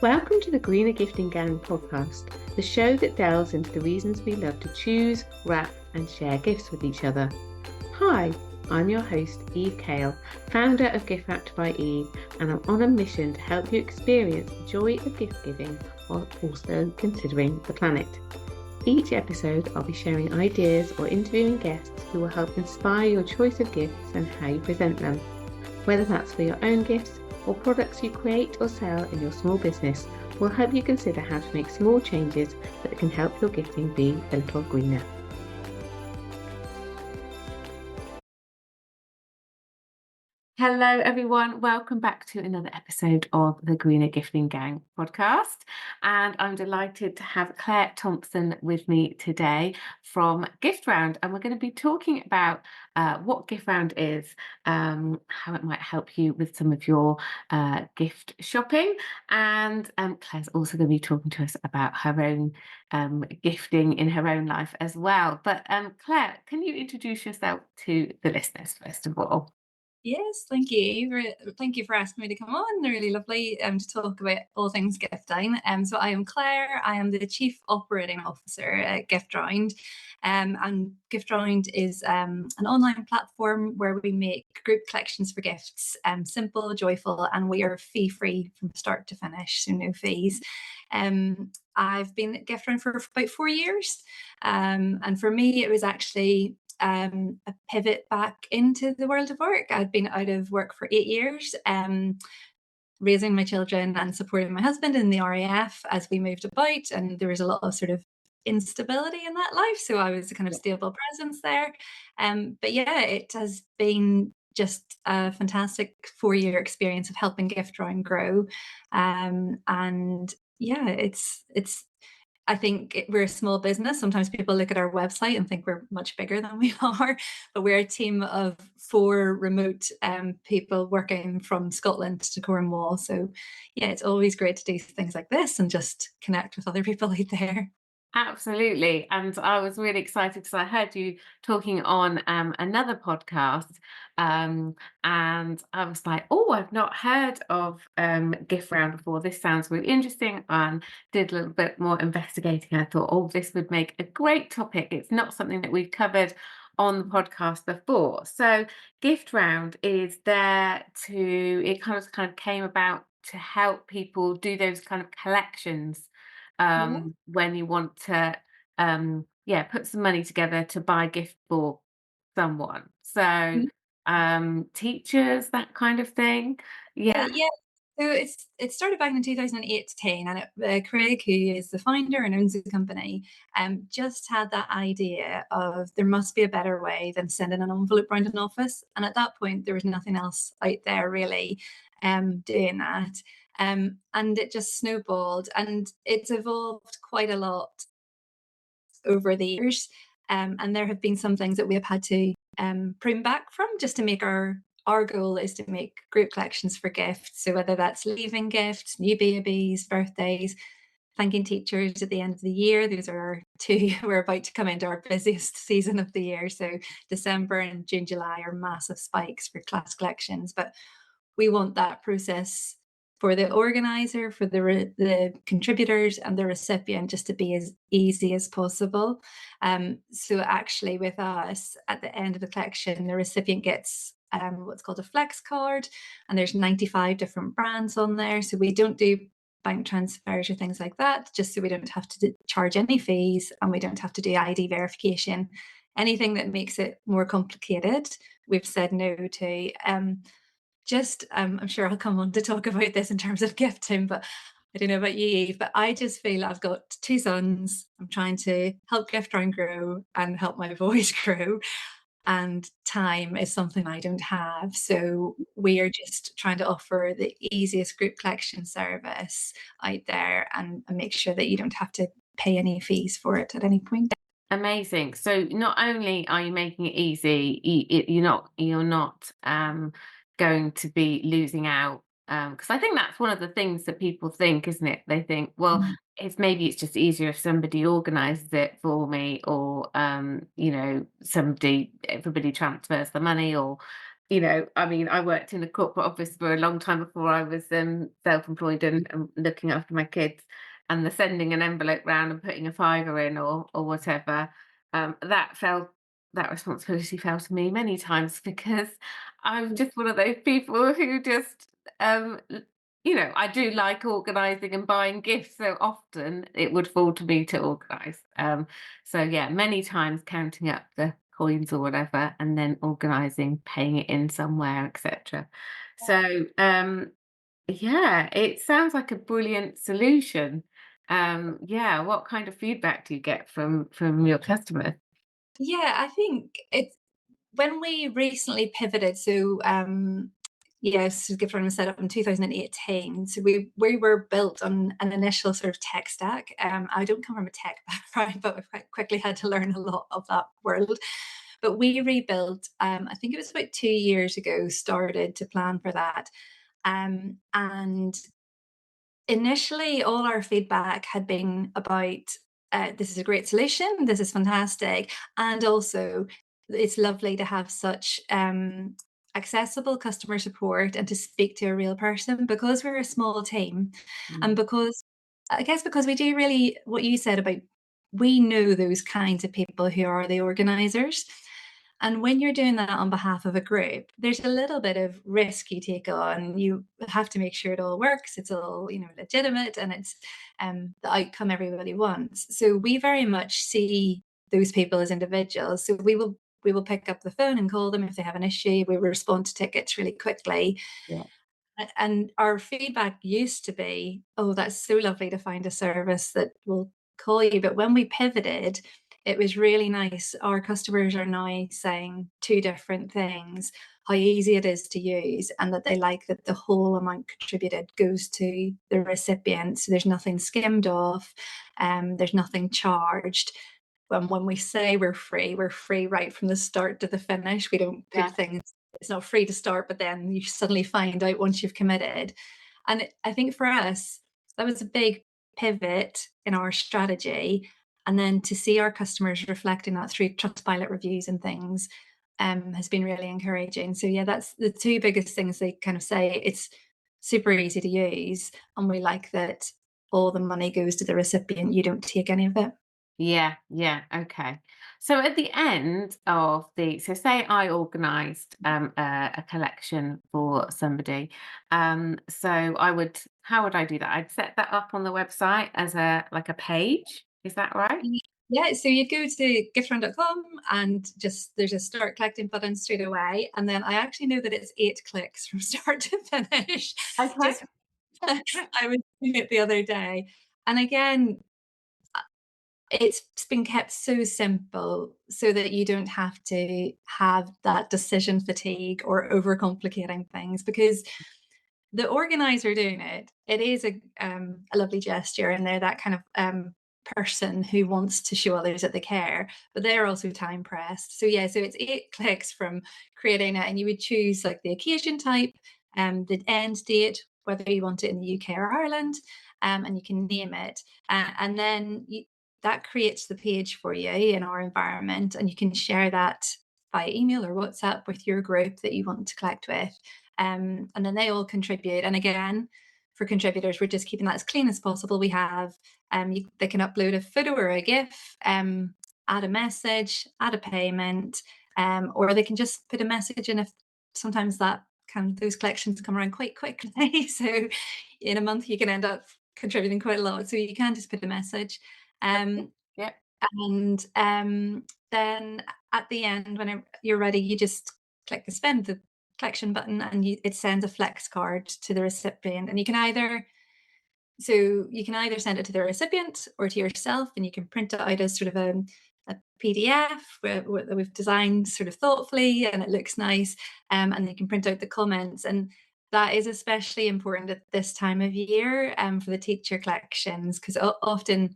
Welcome to the Greener Gifting Gang podcast, the show that delves into the reasons we love to choose, wrap, and share gifts with each other. Hi, I'm your host, Eve Kale, founder of Gift Wrapped by Eve, and I'm on a mission to help you experience the joy of gift giving while also considering the planet. Each episode, I'll be sharing ideas or interviewing guests who will help inspire your choice of gifts and how you present them. Whether that's for your own gifts or products you create or sell in your small business, we'll help you consider how to make small changes that can help your gifting be a little greener. Hello everyone, welcome back to another episode of the Greener Gifting Gang podcast, and I'm delighted to have Claire Thompson with me today from GiftRound, and we're going to be talking about what GiftRound is, how it might help you with some of your gift shopping, and Claire's also going to be talking to us about her own gifting in her own life as well. But Claire, can you introduce yourself to the listeners first of all? Yes, thank you. Thank you for asking me to come on. Really lovely to talk about all things gifting. So I am Claire. I am the Chief Operating Officer at GiftRound. And GiftRound is an online platform where we make group collections for gifts, simple, joyful, and we are fee-free from start to finish, so no fees. I've been at GiftRound for about 4 years. And for me, it was actually a pivot back into the world of work. I'd been out of work for 8 years, raising my children and supporting my husband in the RAF as we moved about, and there was a lot of sort of instability in that life, so I was a kind of stable presence there. But yeah, it has been just a fantastic 4-year experience of helping GiftRound grow. And yeah, it's I think we're a small business. Sometimes people look at our website and think we're much bigger than we are, but we're a team of 4 remote people working from Scotland to Cornwall. So yeah, it's always great to do things like this and just connect with other people out there. Absolutely. And I was really excited because I heard you talking on another podcast. And I was like, oh, I've not heard of Gift Round before. This sounds really interesting. And did a little bit more investigating. I thought, oh, this would make a great topic. It's not something that we've covered on the podcast before. So Gift Round is there it kind of came about to help people do those kind of collections Yeah. when you want to put some money together to buy a gift for someone. So teachers, that kind of thing. Yeah. Yeah. So it started back in 2018, and Craig, who is the founder and owns the company, just had that idea of there must be a better way than sending an envelope around an office. And at that point, there was nothing else out there really doing that. And it just snowballed, and it's evolved quite a lot over the years. And there have been some things that we have had to prune back from just to make our goal is to make group collections for gifts. So whether that's leaving gifts, new babies, birthdays, thanking teachers at the end of the year. These are our 2 we're about to come into our busiest season of the year. So December and June, July are massive spikes for class collections. But we want that process for the organizer, for the contributors and the recipient just to be as easy as possible. So actually with us, at the end of the collection, the recipient gets what's called a flex card, and there's 95 different brands on there. So we don't do bank transfers or things like that, just so we don't have to charge any fees and we don't have to do ID verification. Anything that makes it more complicated, we've said no to. I'm sure I'll come on to talk about this in terms of gifting, but I don't know about you, Eve, but I just feel I've got 2 sons. I'm trying to help GiftRound grow and help my voice grow. And time is something I don't have. So we are just trying to offer the easiest group collection service out there and make sure that you don't have to pay any fees for it at any point. Amazing. So not only are you making it easy, you're not going to be losing out. Because I think that's one of the things that people think, isn't it? They think, well, Mhm. it's just easier if somebody organises it for me, or everybody transfers the money, or I mean, I worked in a corporate office for a long time before I was self-employed and looking after my kids, and the sending an envelope round and putting a fiver in or whatever, that fell that responsibility fell to me many times because I'm just one of those people who just I do like organising and buying gifts, so often it would fall to me to organise. So yeah, many times counting up the coins or whatever, and then organising, paying it in somewhere, etc. So yeah, it sounds like a brilliant solution. Yeah, what kind of feedback do you get from your customers? Yeah, I think it's when we recently pivoted. So yes, GiftRound was set up in 2018. So we were built on an initial sort of tech stack. I don't come from a tech background, but I've quite quickly had to learn a lot of that world. But we rebuilt, I think it was about 2 years ago, started to plan for that. And initially, all our feedback had been about this is a great solution, this is fantastic, and also it's lovely to have such accessible customer support and to speak to a real person because we're a small team, and Mm. because I guess because we do really what you said about we know those kinds of people who are the organizers. And when you're doing that on behalf of a group, there's a little bit of risk you take on. You have to make sure it all works, it's all legitimate, and it's the outcome everybody wants. So we very much see those people as individuals. So we will pick up the phone and call them if they have an issue. We will respond to tickets really quickly. Yeah. And our feedback used to be, oh, that's so lovely to find a service that will call you. But when we pivoted, it was really nice. Our customers are now saying two different things: how easy it is to use, and that they like that the whole amount contributed goes to the recipient. So there's nothing skimmed off, there's nothing charged. When we say we're free right from the start to the finish. We don't put Yeah. things, it's not free to start, but then you suddenly find out once you've committed. And I think for us, that was a big pivot in our strategy. And then to see our customers reflecting that through Trustpilot reviews and things has been really encouraging. So yeah, that's the two biggest things they kind of say. It's super easy to use, and we like that all the money goes to the recipient. You don't take any of it. Yeah, yeah, okay. So at the end of so say I organised a collection for somebody. So how would I do that? I'd set that up on the website as a page. Is that right? Yeah, so you go to giftround.com and just there's a start collecting button straight away. And then I actually know that it's 8 clicks from start to finish. Okay. Just I was doing it the other day. And again, it's been kept so simple so that you don't have to have that decision fatigue or overcomplicating things, because the organizer doing it, it is a lovely gesture, and they're that kind of person who wants to show others that they care, but they're also time pressed. So yeah, so it's 8 clicks from creating it, and you would choose like the occasion type, the end date, whether you want it in the UK or Ireland, and you can name it, and then that creates the page for you in our environment, and you can share that by email or WhatsApp with your group that you want to collect with. And then they all contribute. And again, for contributors, we're just keeping that as clean as possible. We have they can upload a photo or a GIF, add a message, add a payment, or they can just put a message in if sometimes those collections come around quite quickly. So in a month you can end up contributing quite a lot. So you can just put a message. Yeah. And then at the end, when you're ready, you just click the collection button, and it sends a flex card to the recipient. And you can either send it to the recipient or to yourself, and you can print it out as sort of a PDF that we've designed sort of thoughtfully, and it looks nice. And you can print out the comments. And that is especially important at this time of year for the teacher collections, because often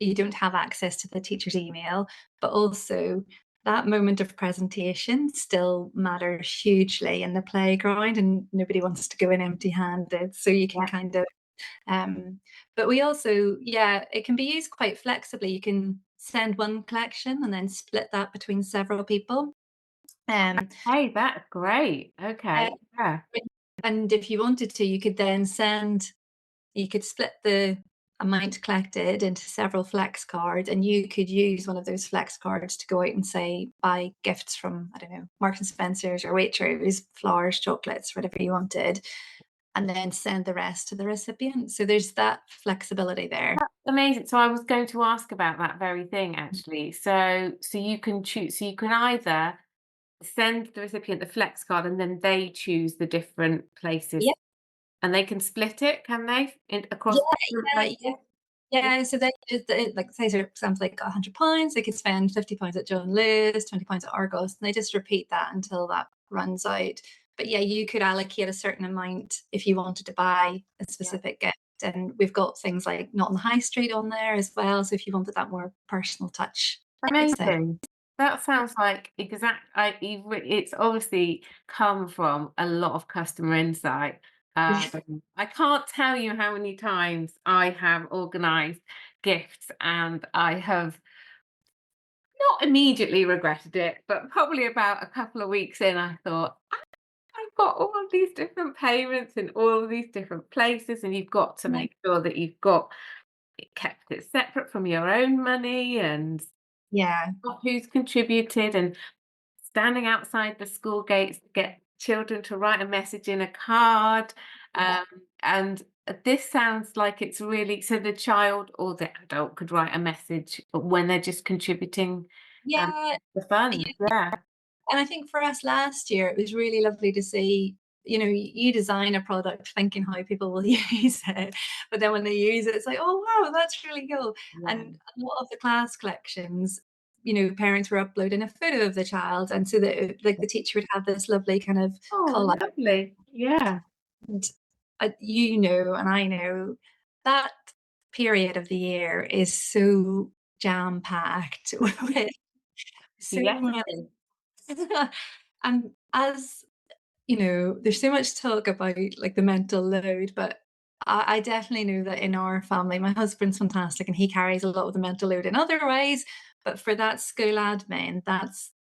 you don't have access to the teacher's email, but also that moment of presentation still matters hugely in the playground, and nobody wants to go in empty handed. So you can Yeah. kind of but we also, yeah, it can be used quite flexibly. You can send one collection and then split that between several people. Hey, that's great. Uh, Okay. Yeah. and if you wanted to, you could split the amount collected into several flex cards, and you could use one of those flex cards to go out and say buy gifts from, I don't know, Marks and Spencer's or Waitrose, flowers, chocolates, whatever you wanted, and then send the rest to the recipient. So there's that flexibility there. Amazing. So I was going to ask about that very thing actually. So you can choose. So you can either send the recipient the flex card, and then they choose the different places, Yeah, and they can split it, can they, yeah, across different yeah, yeah. places? Yeah. Yeah, so they just like say for example, like £100, they could spend £50 at John Lewis, £20 at Argos, and they just repeat that until that runs out. But yeah, you could allocate a certain amount if you wanted to buy a Yeah. specific gift. And we've got things like Not on the High Street on there as well. So if you wanted that more personal touch, it's there. Amazing. That sounds like it's obviously come from a lot of customer insight. Yeah. I can't tell you how many times I have organised gifts and I have not immediately regretted it, but probably about a couple of weeks in, I thought, I've got all of these different payments in all of these different places, and you've got to make sure that you've got kept it separate from your own money and Yeah. who's contributed, and standing outside the school gates to get children to write a message in a card. Yeah. Um, and this sounds like it's really so the child or the adult could write a message when they're just contributing um, Yeah. the funds. Yeah. And I think for us last year, it was really lovely to see, you design a product thinking how people will use it, but then when they use it, it's like, oh wow, that's really cool. Yeah. And a lot of the class collections, parents were uploading a photo of the child, and so that like the teacher would have this lovely kind of Oh, collage. lovely. Yeah. And and I know that period of the year is so jam packed with so Yes, many. it is. And as there's so much talk about like the mental load, but I definitely know that in our family, my husband's fantastic and he carries a lot of the mental load in other ways. But for that school admin,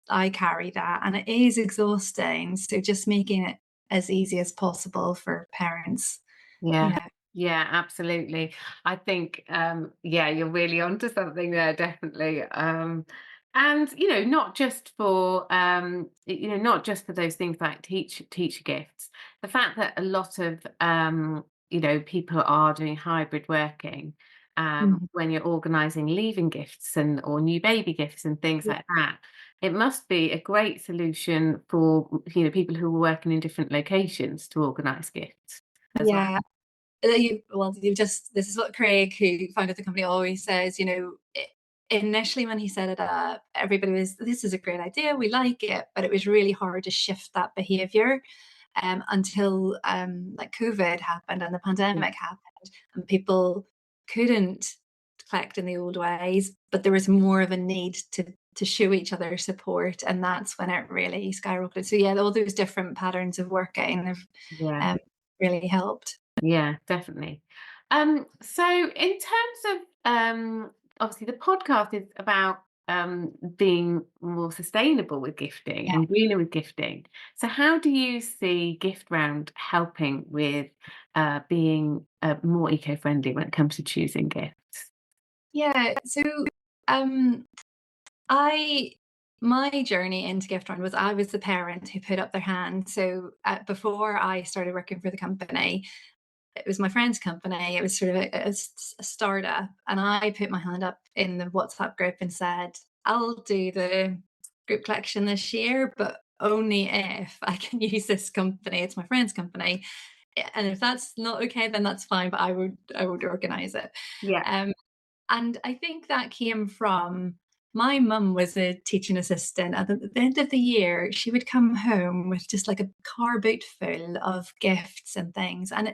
I carry that and it is exhausting. So just making it as easy as possible for parents. Yeah. Yeah. Yeah, absolutely. I think yeah, you're really onto something there, definitely. And not just for not just for those things like teacher gifts. The fact that a lot of people are doing hybrid working, Mhm. when you're organizing leaving gifts and or new baby gifts and things Yeah. like that, it must be a great solution for people who are working in different locations to organize gifts as well. Yeah. This is what Craig, who founded the company, always says. Initially when he set it up, everybody was, this is a great idea, we like it, but it was really hard to shift that behavior until like COVID happened and the pandemic happened, and people couldn't collect in the old ways, but there was more of a need to show each other support, and that's when it really skyrocketed. So yeah, all those different patterns of working have Yeah. um, really helped. Yeah, definitely. So in terms of obviously the podcast is about being more sustainable with gifting Yeah. and greener with gifting. So how do you see GiftRound helping with being more eco-friendly when it comes to choosing gifts? Yeah. So um I my journey into GiftRound was I was the parent who put up their hand. So before I started working for the company, it was my friend's company. It was sort of a startup, and I put my hand up in the WhatsApp group and said, "I'll do the group collection this year, but only if I can use this company. It's my friend's company, and if that's not okay, then that's fine. But I would organise it." Yeah. Um, and I think that came from my mum was a teaching assistant. At the end of the year, she would come home with just like a car boot full of gifts and things. And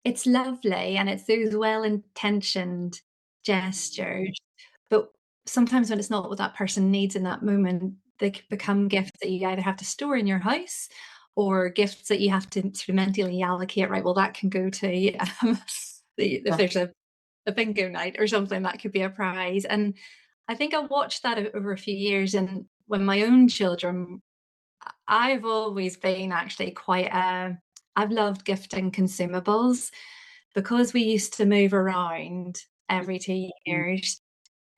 it's lovely and it's those well-intentioned gestures. But sometimes when it's not what that person needs in that moment, they can become gifts that you either have to store in your house or gifts that you have to sort of mentally allocate, right? Well, that can go to if Yeah. there's a bingo night or something, that could be a prize. And I think I watched that over a few years. And when my own children I've always been actually quite I've loved gifting consumables because we used to move around every 2 years.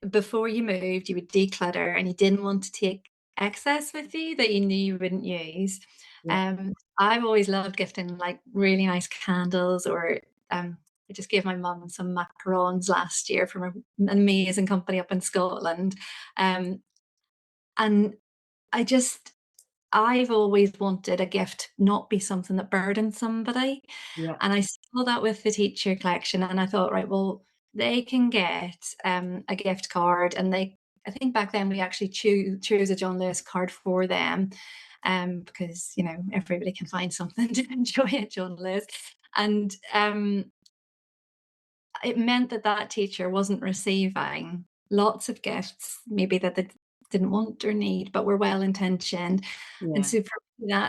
Before you moved, you would declutter and you didn't want to take excess with you that you knew you wouldn't use. Yeah, I've always loved gifting like really nice candles or I just gave my mum some macarons last year from an amazing company up in Scotland. Um, and I just I've always wanted a gift not be something that burdened somebody, yeah, and I saw that with the teacher collection, and I thought, right, well, they can get a gift card, and they. I think back then we actually choose a John Lewis card for them, because everybody can find something to enjoy at John Lewis, and it meant that that teacher wasn't receiving lots of gifts, maybe that they didn't want or need, but were well intentioned. And yeah, so for me,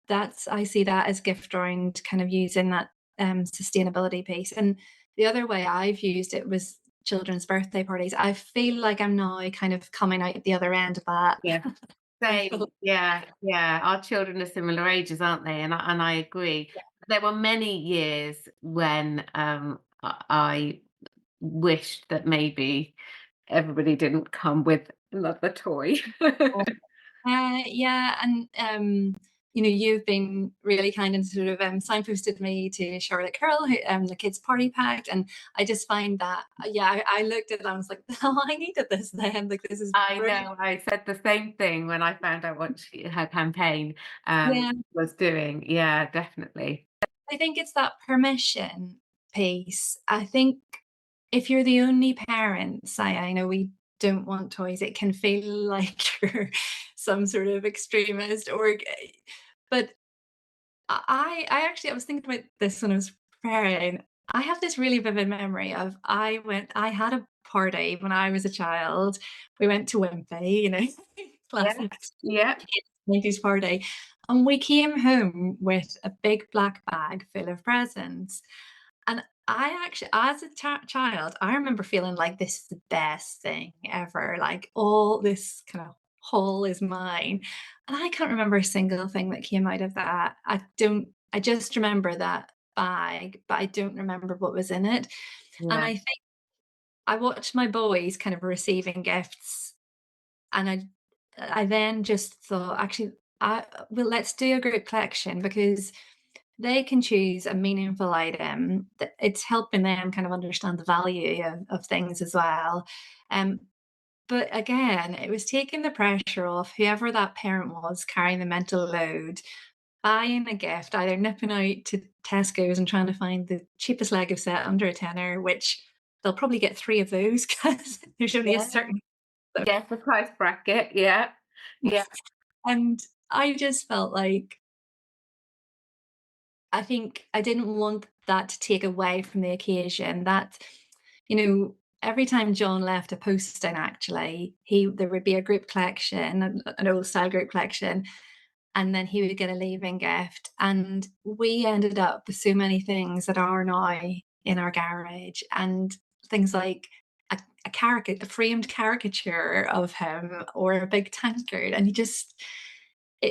that's I see that as gift round kind of using that sustainability piece. And the other way I've used it was children's birthday parties. I feel like I'm now kind of coming out the other end of that. yeah. I Same. feel, Yeah, yeah. Our children are similar ages, aren't they? And I agree. There were many years when I wished that maybe everybody didn't come with another toy. yeah, and you've been really kind and sort of signposted me to Charlotte Curl, who, the kids' party pack, and I just find that yeah, I looked at it and I was like, oh, I needed this then. Like this is I brilliant. know. I said the same thing when I found out what her campaign Yeah, was doing. Yeah, definitely. I think it's that permission piece. I think if you're the only parent, say, I know we don't want toys, it can feel like you're some sort of extremist or but I was thinking about this when I was preparing. I have this really vivid memory of I had a party when I was a child. We went to Wimpy, Yeah, classic yeah, 90s party. And we came home with a big black bag full of presents. And I actually, as a child, I remember feeling like this is the best thing ever. Like all this kind of haul is mine. And I can't remember a single thing that came out of that. I just remember that bag, but I don't remember what was in it. And yeah, I think I watched my boys kind of receiving gifts and I then just thought, actually, well, let's do a group collection because they can choose a meaningful item. It's helping them kind of understand the value of things as well. Um, but again, it was taking the pressure off whoever that parent was carrying the mental load, buying a gift, either nipping out to Tesco's and trying to find the cheapest Lego set under a tenner, which they'll probably get three of those because there's only a yeah. certain. Yes, the price bracket. Yeah, yeah, And I just felt like I think I didn't want that to take away from the occasion. That, every time John left a posting, actually, he there would be a group collection, an old style group collection, and then he would get a leaving gift. And we ended up with so many things that are now in our garage, and things like a framed caricature of him, or a big tankard, and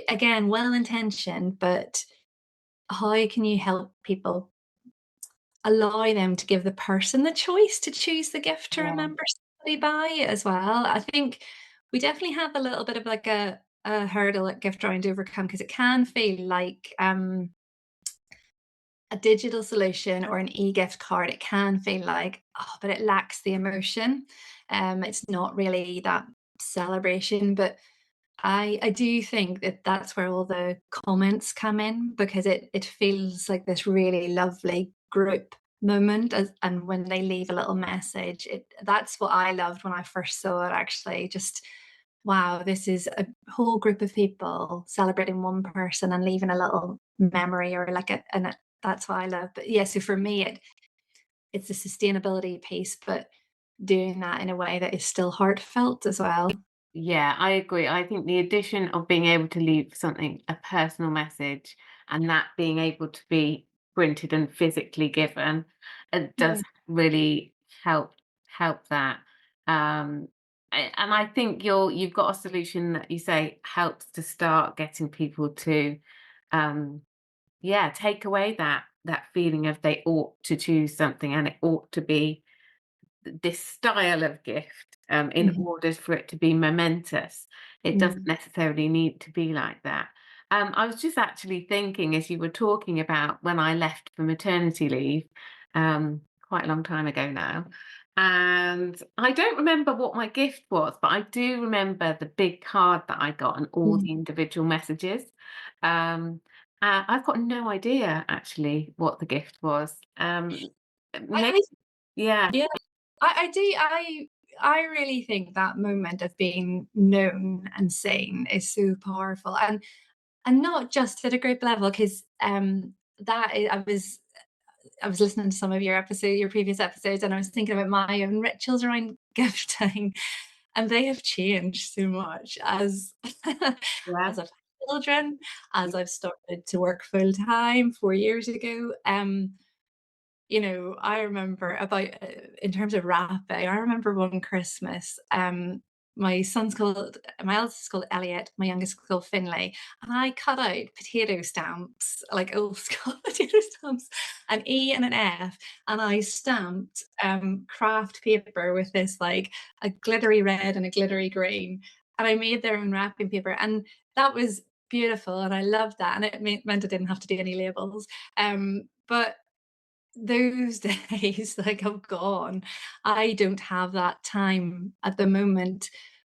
again, well intentioned, but how can you help people allow them to give the person the choice to choose the gift to yeah, remember somebody by as well? I think we definitely have a little bit of like a hurdle at gift round to overcome because it can feel like a digital solution or an e-gift card. It can feel like, oh, but it lacks the emotion. It's not really that celebration, but I do think that that's where all the comments come in because it feels like this really lovely group moment and when they leave a little message that's what I loved when I first saw it actually just wow, this is a whole group of people celebrating one person and leaving a little memory or like that's what I love. But yeah, so for me it's the sustainability piece but doing that in a way that is still heartfelt as well. yeah. I agree. I think the addition of being able to leave something, a personal message, and that being able to be printed and physically given, it does really help that. Um, and I think you've got a solution that you say helps to start getting people to, um, yeah, take away that feeling of they ought to choose something and it ought to be this style of gift, in Mhm. order for it to be momentous. It doesn't Mm. necessarily need to be like that. I was just actually thinking as you were talking about when I left for maternity leave, quite a long time ago now. And I don't remember what my gift was, but I do remember the big card that I got and all Mm. the individual messages. Um, I've got no idea actually what the gift was. Maybe, I yeah. Yeah, I do. I really think that moment of being known and seen is so powerful, and not just at a group level, because I was listening to some of your previous episodes, and I was thinking about my own rituals around gifting, and they have changed so much as Yeah. as I've had children, as I've started to work full time 4 years ago. I remember in terms of wrapping, I remember one Christmas, my eldest is called Elliot, my youngest is called Finley, and I cut out potato stamps, like old school potato stamps, an E and an F, and I stamped craft paper with this like a glittery red and a glittery green, and I made their own wrapping paper, and that was beautiful, and I loved that, and it meant I didn't have to do any labels. But those days like have gone. I don't have that time at the moment.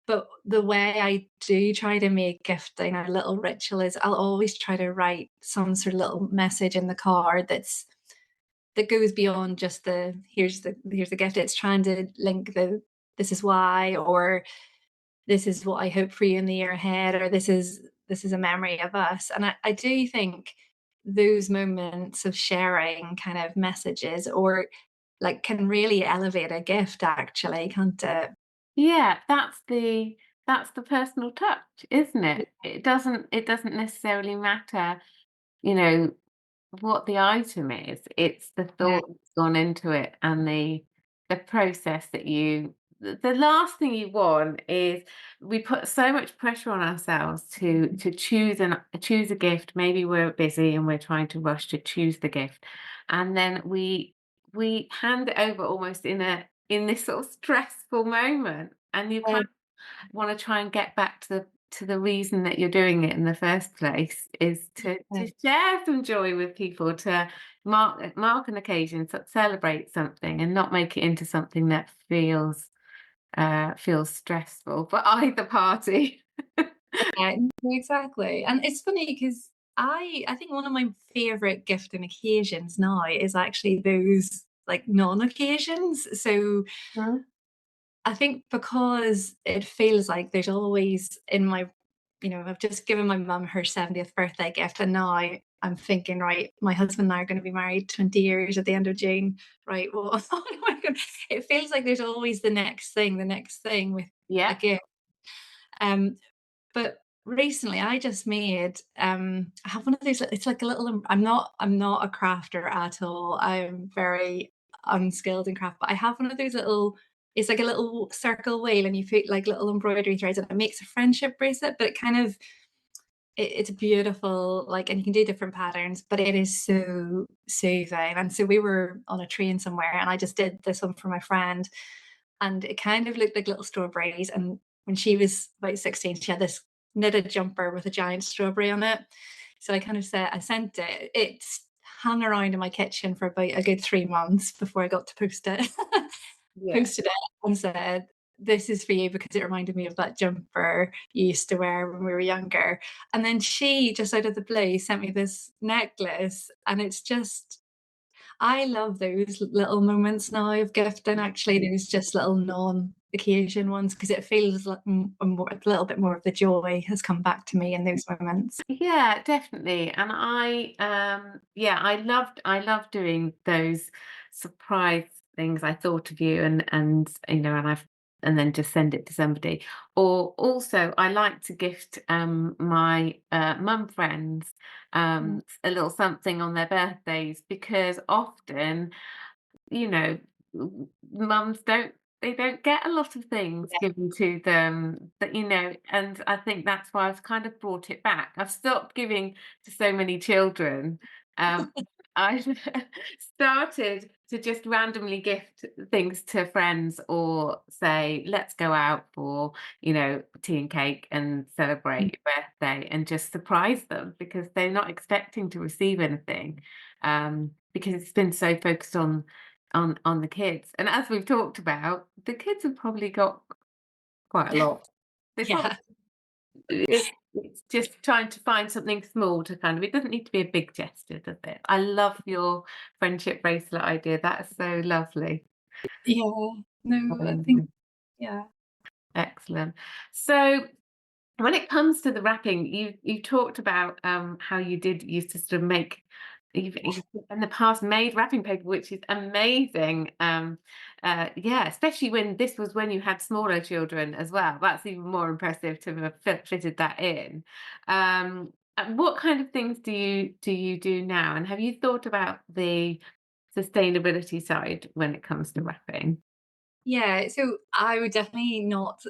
But the way I do try to make gifting a little ritual is I'll always try to write some sort of little message in the card that goes beyond just the here's the gift. It's trying to link the this is why, or this is what I hope for you in the year ahead, or this is a memory of us. And I do think those moments of sharing kind of messages or like can really elevate a gift actually, can't it? Yeah, that's the personal touch, isn't it? It doesn't necessarily matter, you know, what the item is. It's the Yeah. thought that's gone into it and the process that the last thing you want is we put so much pressure on ourselves to choose a gift. Maybe we're busy and we're trying to rush to choose the gift. And then we hand it over almost in this sort of stressful moment. And you kind Yeah. of want to try and get back to the reason that you're doing it in the first place is to share some joy with people, to mark an occasion, celebrate something, and not make it into something that feels stressful for either party. Yeah, exactly. And it's funny because I think one of my favorite gifting occasions now is actually those like non-occasions. So Mhm. I think because it feels like there's always in my, I've just given my mum her 70th birthday gift, and now I'm thinking, right, my husband and I are going to be married 20 years at the end of June. Right. Well, what am I gonna- it feels like there's always the next thing with a Yeah, gift. Um, but recently I just made I have one of those, it's like a little I'm not a crafter at all. I'm very unskilled in craft, but I have one of those little, it's like a little circle wheel and you put like little embroidery threads and it makes a friendship bracelet, but it kind of it's beautiful, like, and you can do different patterns, but it is so soothing. And so we were on a train somewhere and I just did this one for my friend, and it kind of looked like little strawberries. And when she was about 16, she had this knitted jumper with a giant strawberry on it. So I sent it. It's hung around in my kitchen for about a good 3 months before I got to post it. yeah. Posted it and said, "This is for you because it reminded me of that jumper you used to wear when we were younger." And then she, just out of the blue, sent me this necklace, and it's just, I love those little moments now of gifting. Actually, those just little non-occasion ones, because it feels like a little bit more of the joy has come back to me in those moments. Yeah, definitely. And yeah, I love doing those surprise things. I thought of you and and then just send it to somebody. Or also I like to gift my mum friends Mm. a little something on their birthdays because often, you know, mums don't they don't get a lot of things given to them that, and I think that's why I've kind of brought it back. I've stopped giving to so many children. I've started to just randomly gift things to friends or say, let's go out for, tea and cake and celebrate your birthday and just surprise them because they're not expecting to receive anything. Because it's been so focused on the kids. And as we've talked about, the kids have probably got quite a lot. They probably Yeah. it's just trying to find something small to kind of it doesn't need to be a big gesture, does it? I love your friendship bracelet idea. That's so lovely. Yeah. No, I think, Amazing. yeah. Excellent. So when it comes to the wrapping, you talked about how you did used to sort of make you've in the past made wrapping paper, which is amazing. Yeah, especially when this was when you had smaller children as well. That's even more impressive to have fitted that in. And what kind of things do you do now? And have you thought about the sustainability side when it comes to wrapping? Yeah, so I would definitely not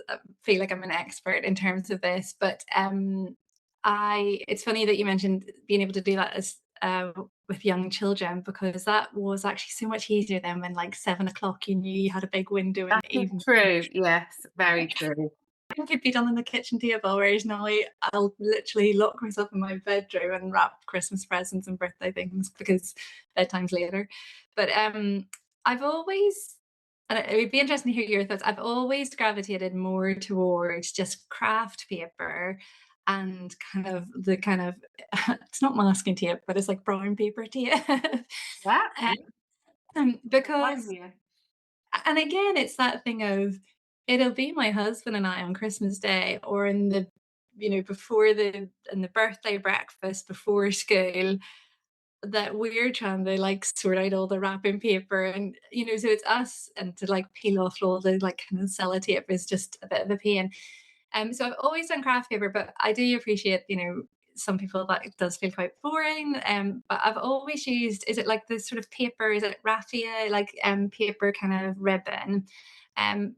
feel like I'm an expert in terms of this, but I it's funny that you mentioned being able to do that as with young children because that was actually so much easier than when like 7 o'clock you knew you had a big window in That the is evening. true. Yes, very true. Could be done on the kitchen table, whereas now I'll literally lock myself in my bedroom and wrap Christmas presents and birthday things because bedtime's later. But I've always, and it would be interesting to hear your thoughts. I've always gravitated more towards just craft paper and kind of it's not masking tape, but it's like brown paper tape. Yeah, Because fine, and again, it's that thing of it'll be my husband and I on Christmas Day or in the before the birthday breakfast before school that we're trying to like sort out all the wrapping paper and so it's us and to like peel off all the like kind of sellotape is just a bit of a pain. So I've always done craft paper, but I do appreciate, some people that it does feel quite boring. But I've always used, is it like the sort of paper, is it raffia, like paper kind of ribbon,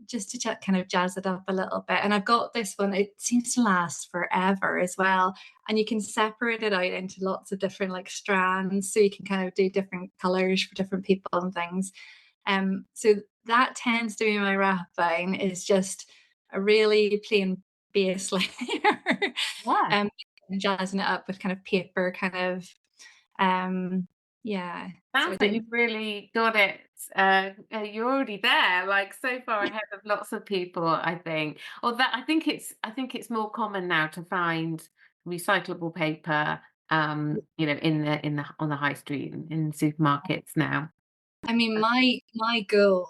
just to kind of jazz it up a little bit. And I've got this one, it seems to last forever as well. And you can separate it out into lots of different like strands. So you can kind of do different colors for different people and things. So that tends to be my wrapping is just a really plain base layer, yeah. um, jazzing it up with kind of paper, kind of, yeah. So I Sounds like don't. you've really got it. You're already there, like so far ahead of lots of people, I think. Or that I think it's more common now to find recyclable paper, in the on the high street in supermarkets now. I mean, my goal,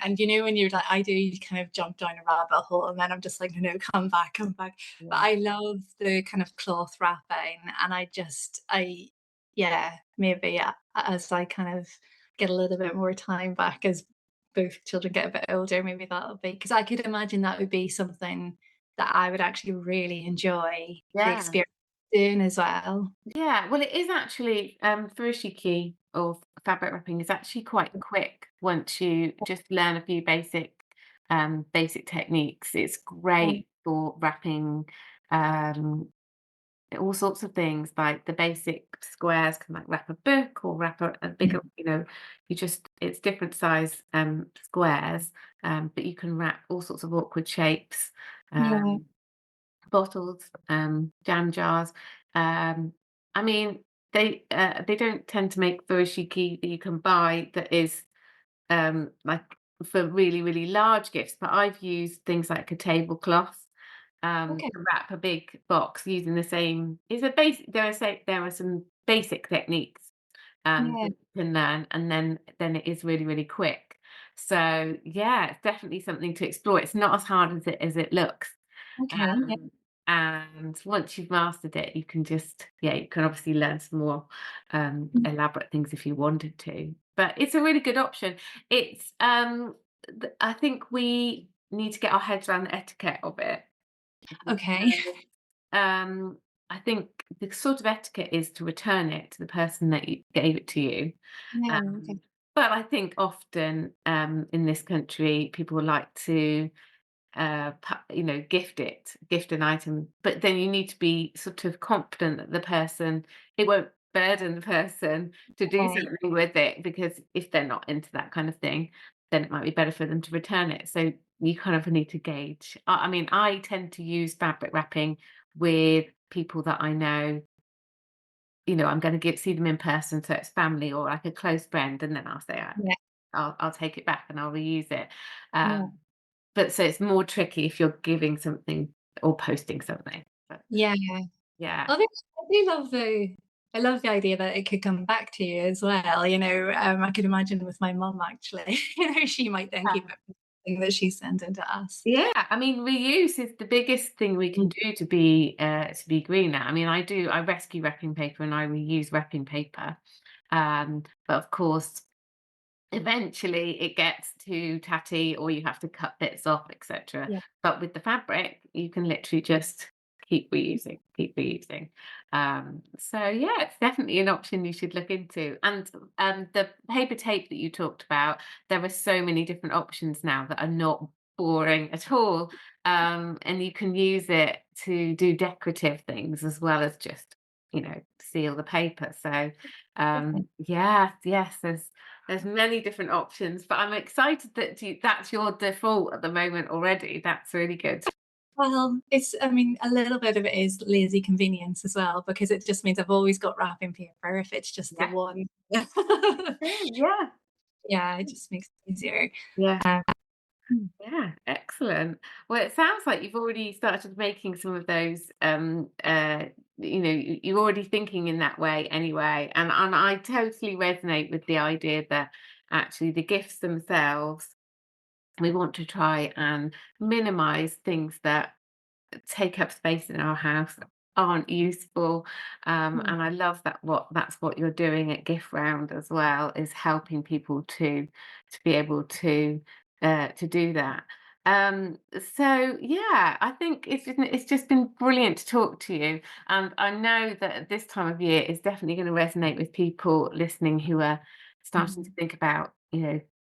and when you're like, I do, you kind of jump down a rabbit hole, and then I'm just like, no, come back, come back. But Yeah. I love the kind of cloth wrapping, and yeah, maybe as I kind of get a little bit more time back as both children get a bit older, maybe that'll be because I could imagine that would be something that I would actually really enjoy the Yeah. experience doing as well. Yeah, well, it is actually furoshiki or fabric wrapping is actually quite quick once you just learn a few basic techniques. It's great for wrapping um, all sorts of things like the basic squares can like wrap a book or wrap a bigger, it's different size squares, but you can wrap all sorts of awkward shapes. Yeah. Um, Bottles, jam jars. Um, I mean, they don't tend to make furoshiki that you can buy that is like for really, really large gifts, but I've used things like a tablecloth Okay. to wrap a big box using the same. It's a basic. There are some basic techniques Yeah. that you can learn, and then it is really, really quick. So yeah, it's definitely something to explore. It's not as hard as it looks. Okay. Yeah. Um, and once you've mastered it, you can obviously learn some more elaborate things if you wanted to. But it's a really good option. It's I think we need to get our heads around the etiquette of it. Okay. Um, I think the sort of etiquette is to return it to the person that gave it to you. Yeah. Um, Okay. But I think often in this country, people like to gift an item, but then you need to be sort of confident that the person, it won't burden the person to do Right. something with it, because if they're not into that kind of thing, then it might be better for them to return it. So you kind of need to gauge. I mean, I tend to use fabric wrapping with people that I know. I'm going to see them in person, so it's family or like a close friend, and then I'll say Yeah. I'll take it back and I'll reuse it. Yeah. But so it's more tricky if you're giving something or posting something. But Yeah. yeah. I do love the idea that it could come back to you as well. I could imagine with my mum actually. She might then keep it for something that she sent in to us. Yeah, I mean, reuse is the biggest thing we can do to be greener. I mean, I rescue wrapping paper and I reuse wrapping paper. But of course, eventually it gets too tatty or you have to cut bits off, etc. Yeah. But with the fabric, you can literally just keep reusing. So yeah, it's definitely an option you should look into. And the paper tape that you talked about, there are so many different options now that are not boring at all. And you can use it to do decorative things as well as just, seal the paper. So yes, there's many different options, but I'm excited that that's your default at the moment already. That's really good. Well, I mean, a little bit of it is lazy convenience as well, because it just means I've always got wrapping paper if it's just the Yeah, one. yeah, Yeah, it just makes it easier. yeah, Um, yeah. Excellent. Well, it sounds like you've already started making some of those. You're already thinking in that way anyway, and I totally resonate with the idea that actually the gifts themselves, we want to try and minimize things that take up space in our house, aren't useful. yeah. And I love that's what you're doing at GiftRound as well, is helping people to be able to do that. So yeah, I think it's just been brilliant to talk to you, and I know that at this time of year is definitely going to resonate with people listening who are starting to think about,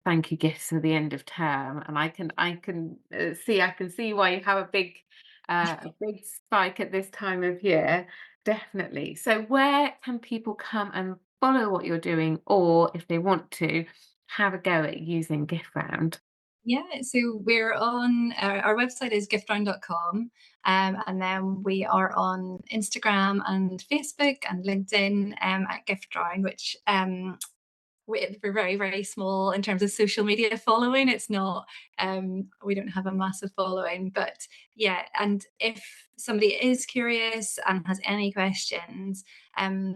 thank you gifts for the end of term. And I can see why you have a big spike at this time of year, definitely. So where can people come and follow what you're doing, or if they want to have a go at using GiftRound? Yeah, so we're on our website is giftround.com, and then we are on Instagram and Facebook and LinkedIn at GiftRound, which we're very, very small in terms of social media following. It's not, we don't have a massive following, but yeah. And if somebody is curious and has any questions,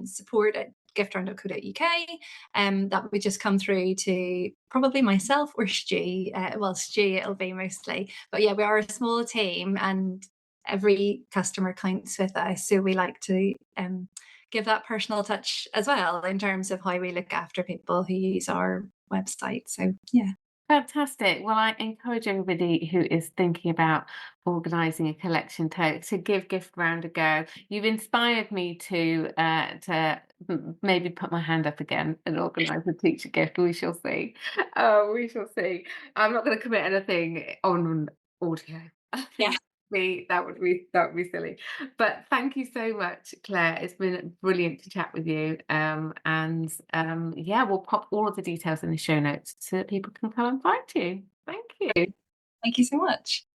support at giftround.co.uk. That would just come through to probably myself or Stu. Well, Stu, it'll be mostly. But yeah, we are a small team and every customer counts with us. So we like to give that personal touch as well in terms of how we look after people who use our website. So yeah. Fantastic. Well, I encourage everybody who is thinking about organising a collection to give GiftRound a go. You've inspired me to maybe put my hand up again and organise a teacher gift. We shall see. We shall see. I'm not going to commit anything on audio. I Yeah. think that would be silly. But thank you so much, Claire. It's been brilliant to chat with you. And yeah, we'll pop all of the details in the show notes so that people can come and find you. Thank you. Thank you so much.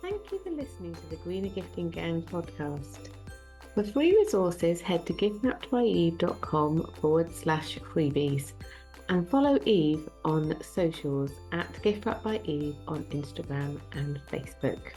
Thank you for listening to the Greener Gifting Gang podcast. For free resources, head to giftwrappedbyeve.com/freebies and follow Eve on socials at giftwrappedbyeve on Instagram and Facebook.